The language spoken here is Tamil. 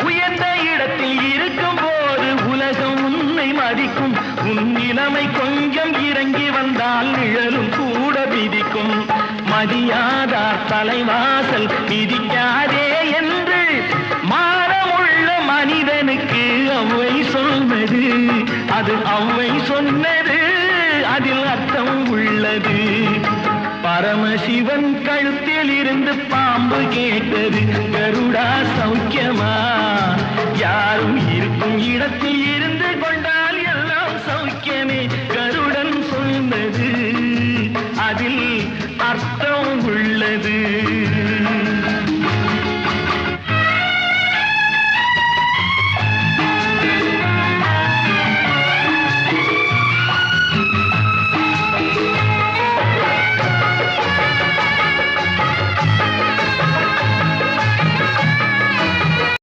உயர்ந்த இடத்தில் இருக்கும் போது உலகம் உன்னை மதிக்கும். உன் நிலைமை கொஞ்சம் இறங்கி வந்தால் நிழலும் கூட விதிக்கும். மதியாதார் தலைவாசல் மிதிக்காதே என்று மானமுள்ள மனிதனுக்கு அவ்வை சொன்னது. அது அவ்வை சொன்னது, அதில் அர்த்தம் உள்ளது. பரமசிவன் கழுத்தில் இருந்து பாம்பு கேட்டது, கருடா சௌக்கியம்